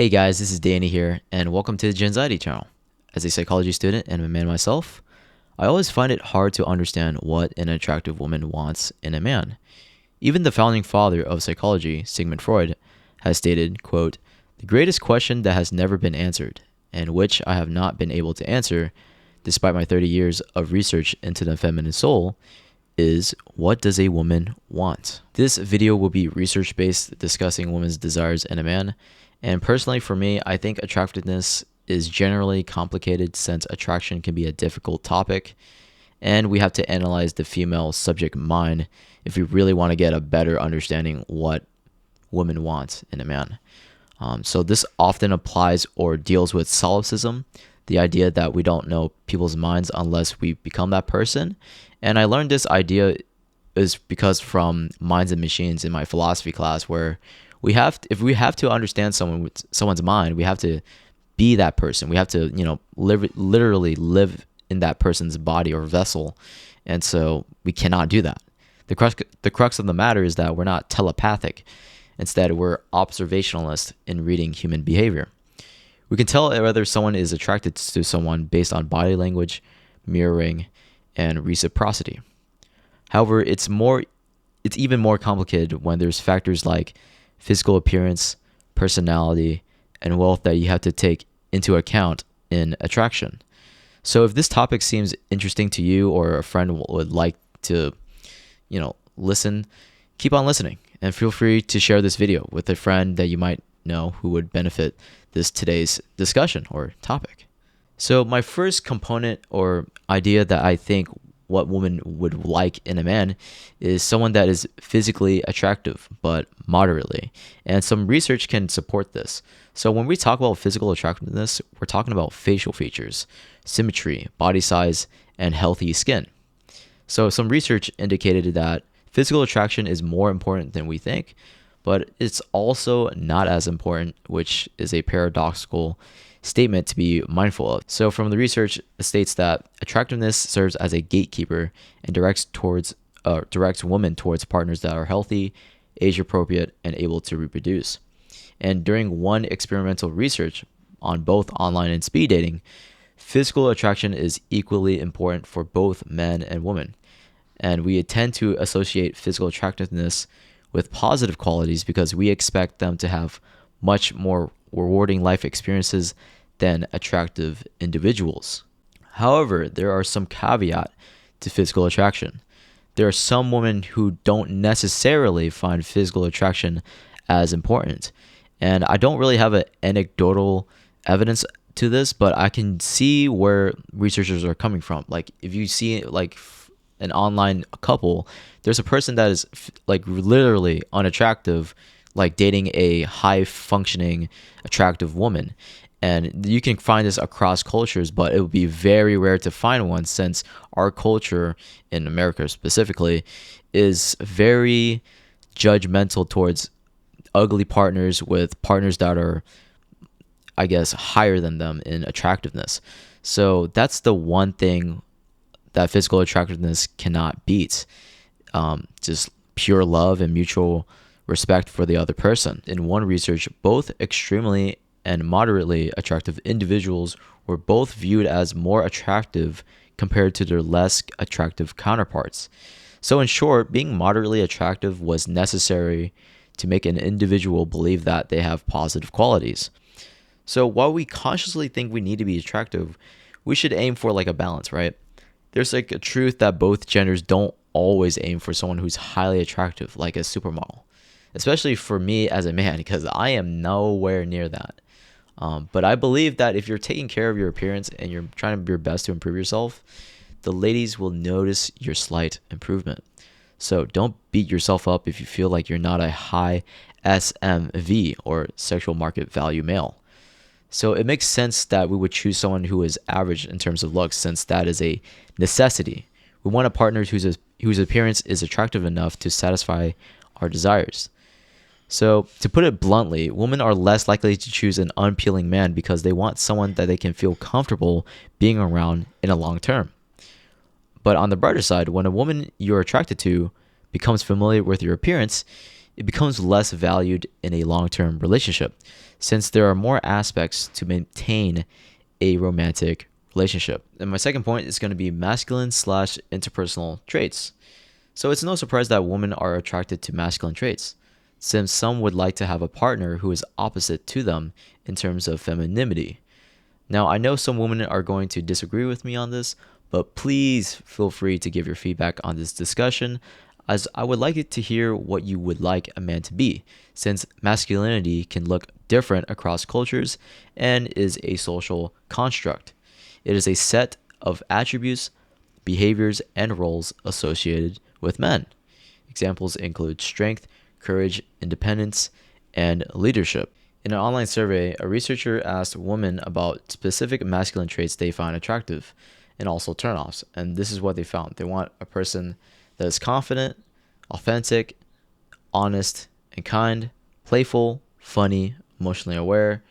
Hey guys, this is Danny here, and welcome to the Genxiety channel. As a psychology student and a man myself, I always find it hard to understand what an attractive woman wants in a man. Even the founding father of psychology, Sigmund Freud, has stated, quote, "The greatest question that has never been answered, and which I have not been able to answer, despite my 30 years of research into the feminine soul, is what does a woman want?" This video will be research-based, discussing women's desires in a man. And personally for me, I think attractiveness is generally complicated since attraction can be a difficult topic, and we have to analyze the female subject mind if we really want to get a better understanding what women want in a man. So this often applies or deals with solipsism, the idea that we don't know people's minds unless we become that person. And I learned this idea is because from Minds and Machines in my philosophy class, where if we have to understand someone's mind, we have to be that person. We have to, literally live in that person's body or vessel. And so we cannot do that. The crux of the matter is that we're not telepathic. Instead, we're observationalist in reading human behavior. We can tell whether someone is attracted to someone based on body language, mirroring, and reciprocity. However, it's even more complicated when there's factors like physical appearance, personality, and wealth that you have to take into account in attraction. So if this topic seems interesting to you or a friend would like to, listen, keep on listening, and feel free to share this video with a friend that you might know who would benefit today's discussion or topic. So my first component or idea that I think what women would like in a man is someone that is physically attractive, but moderately. And some research can support this. So when we talk about physical attractiveness, we're talking about facial features, symmetry, body size, and healthy skin. So some research indicated that physical attraction is more important than we think, but it's also not as important, which is a paradoxical statement to be mindful of. So from the research, it states that attractiveness serves as a gatekeeper and directs women towards partners that are healthy, age appropriate, and able to reproduce. And during one experimental research on both online and speed dating, physical attraction is equally important for both men and women. And we tend to associate physical attractiveness with positive qualities because we expect them to have much more rewarding life experiences than attractive individuals. However, there are some caveats to physical attraction. There are some women who don't necessarily find physical attraction as important. And I don't really have an anecdotal evidence to this, but I can see where researchers are coming from. Like if you see an online couple, there's a person that is literally unattractive, dating a high functioning attractive woman. And you can find this across cultures, but it would be very rare to find one since our culture in America specifically is very judgmental towards ugly partners with partners that are, I guess, higher than them in attractiveness. So that's the one thing that physical attractiveness cannot beat. Just pure love and mutual respect for the other person. In one research, both extremely and moderately attractive individuals were both viewed as more attractive compared to their less attractive counterparts. So in short, being moderately attractive was necessary to make an individual believe that they have positive qualities. So while we consciously think we need to be attractive, we should aim for a balance, right? There's a truth that both genders don't always aim for someone who's highly attractive, like a supermodel. Especially for me as a man, because I am nowhere near that. But I believe that if you're taking care of your appearance and you're trying to do your best to improve yourself, the ladies will notice your slight improvement. So don't beat yourself up if you feel like you're not a high SMV or sexual market value male. So it makes sense that we would choose someone who is average in terms of looks, since that is a necessity. We want a partner whose appearance is attractive enough to satisfy our desires. So to put it bluntly, women are less likely to choose an unappealing man because they want someone that they can feel comfortable being around in a long term. But on the brighter side, when a woman you're attracted to becomes familiar with your appearance, it becomes less valued in a long-term relationship, since there are more aspects to maintain a romantic relationship. And my second point is going to be masculine slash interpersonal traits. So it's no surprise that women are attracted to masculine traits, since some would like to have a partner who is opposite to them in terms of femininity. Now, I know some women are going to disagree with me on this, but please feel free to give your feedback on this discussion, as I would like it to hear what you would like a man to be, since masculinity can look different across cultures and is a social construct. It is a set of attributes, behaviors, and roles associated with men. Examples include strength, courage, independence, and leadership. In an online survey, a researcher asked women about specific masculine traits they find attractive and also turnoffs. And this is what they found. They want a person that is confident, authentic, honest, and kind, playful, funny, emotionally aware,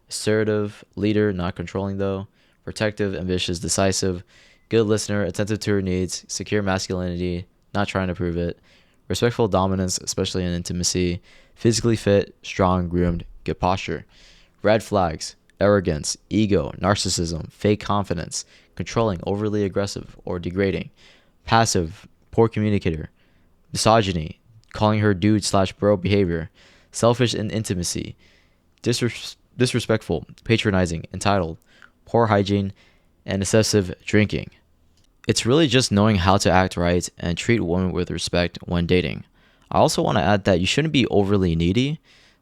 assertive, leader, not controlling though, protective, ambitious, decisive, good listener, attentive to her needs, secure masculinity, not trying to prove it, respectful dominance, especially in intimacy, physically fit, strong, groomed, good posture. Red flags: arrogance, ego, narcissism, fake confidence, controlling, overly aggressive, or degrading, passive, poor communicator, misogyny, calling her dude slash bro behavior, selfish in intimacy, disrespectful, patronizing, entitled, poor hygiene, and excessive drinking. It's really just knowing how to act right and treat women with respect when dating. I also want to add that you shouldn't be overly needy.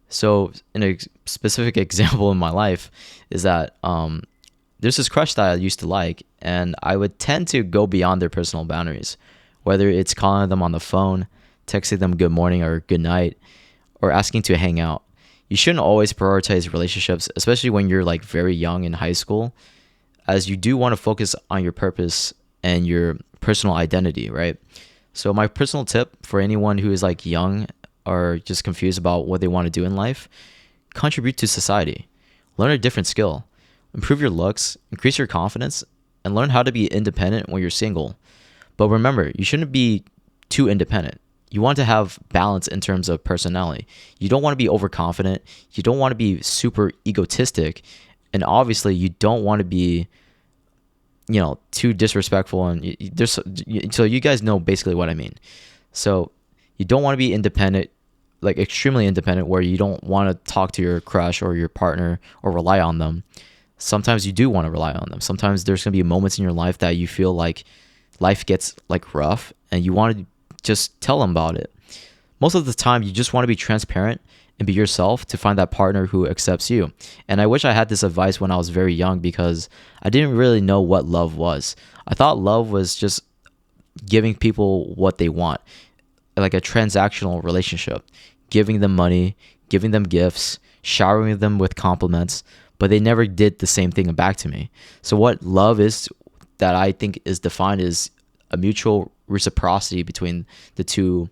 So, in a specific example in my life is that there's this crush that I used to like, and I would tend to go beyond their personal boundaries, whether it's calling them on the phone, texting them good morning or good night, or asking to hang out. You shouldn't always prioritize relationships, especially when you're like very young in high school, as you do want to focus on your purpose and your personal identity, right? So my personal tip for anyone who is like young or just confused about what they want to do in life: contribute to society, learn a different skill, improve your looks, increase your confidence, and learn how to be independent when you're single. But remember, you shouldn't be too independent. You want to have balance in terms of personality. You don't want to be overconfident. You don't want to be super egotistic. And obviously, you don't want to be, too disrespectful. And so you guys know basically what I mean. So you don't want to be independent, like extremely independent, where you don't want to talk to your crush or your partner or rely on them. Sometimes you do want to rely on them. Sometimes there's going to be moments in your life that you feel like life gets like rough and you want to just tell them about it. Most of the time, you just want to be transparent and be yourself to find that partner who accepts you. And I wish I had this advice when I was very young, because I didn't really know what love was. I thought love was just giving people what they want, like a transactional relationship, giving them money, giving them gifts, showering them with compliments, but they never did the same thing back to me. So what love is, that I think is defined as a mutual reciprocity between the two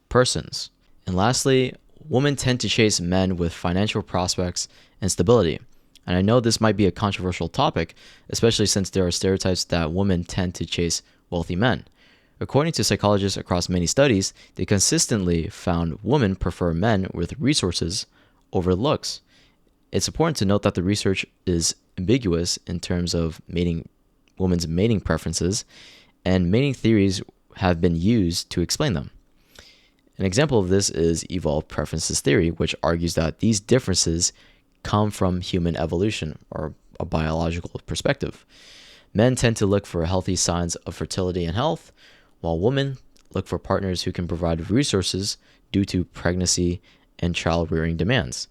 persons. And lastly, women tend to chase men with financial prospects and stability. And I know this might be a controversial topic, especially since there are stereotypes that women tend to chase wealthy men. According to psychologists across many studies, they consistently found women prefer men with resources over looks. It's important to note that the research is ambiguous in terms of women's mating preferences, and mating theories have been used to explain them. An example of this is evolved preferences theory, which argues that these differences come from human evolution, or a biological perspective. Men tend to look for healthy signs of fertility and health, while women look for partners who can provide resources due to pregnancy and child-rearing demands.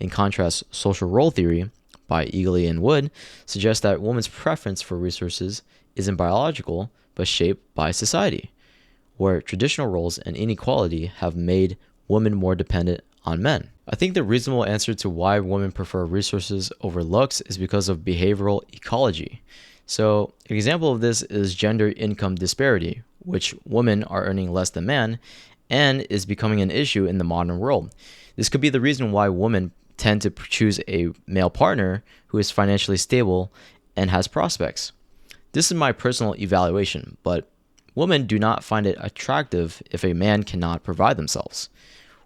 In contrast, social role theory by Eagley and Wood suggests that women's preference for resources isn't biological, but shaped by society, where traditional roles and inequality have made women more dependent on men. I think the reasonable answer to why women prefer resources over looks is because of behavioral ecology. So, an example of this is gender income disparity, which women are earning less than men and is becoming an issue in the modern world. This could be the reason why women tend to choose a male partner who is financially stable and has prospects. This is my personal evaluation, but women do not find it attractive if a man cannot provide themselves.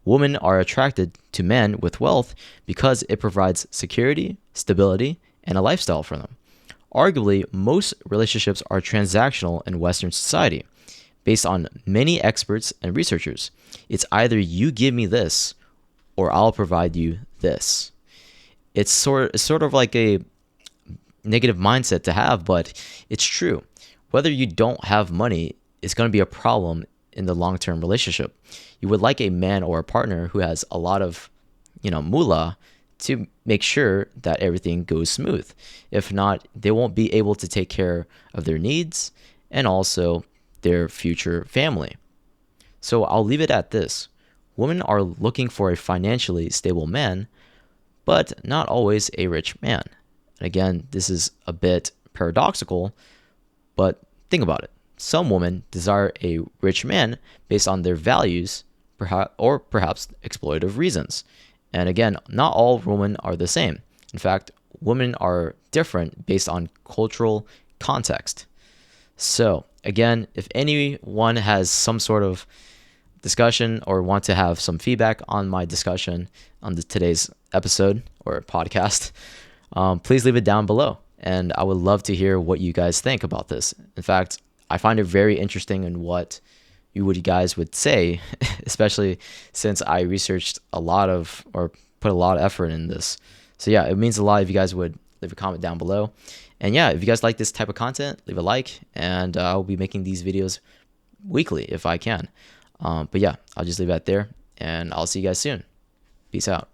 Women are attracted to men with wealth because it provides security, stability, and a lifestyle for them. Arguably, most relationships are transactional in Western society. Based on many experts and researchers, it's either you give me this or I'll provide you this. It's sort of like a negative mindset to have, but it's true. Whether you don't have money, it's going to be a problem in the long-term relationship. You would like a man or a partner who has a lot of, moolah to make sure that everything goes smooth. If not, they won't be able to take care of their needs and also their future family. So I'll leave it at this. Women are looking for a financially stable man, but not always a rich man. And again, this is a bit paradoxical, but think about it. Some women desire a rich man based on their values, perhaps exploitative reasons. And again, not all women are the same. In fact, women are different based on cultural context. So again, if anyone has some sort of discussion or want to have some feedback on my discussion on today's episode or podcast, please leave it down below. And I would love to hear what you guys think about this. In fact, I find it very interesting in what you guys would say, especially since I researched a lot of or put a lot of effort in this. So yeah, it means a lot if you guys would leave a comment down below. And yeah, if you guys like this type of content, leave a like, and I'll be making these videos weekly if I can. But yeah, I'll just leave that there, and I'll see you guys soon. Peace out.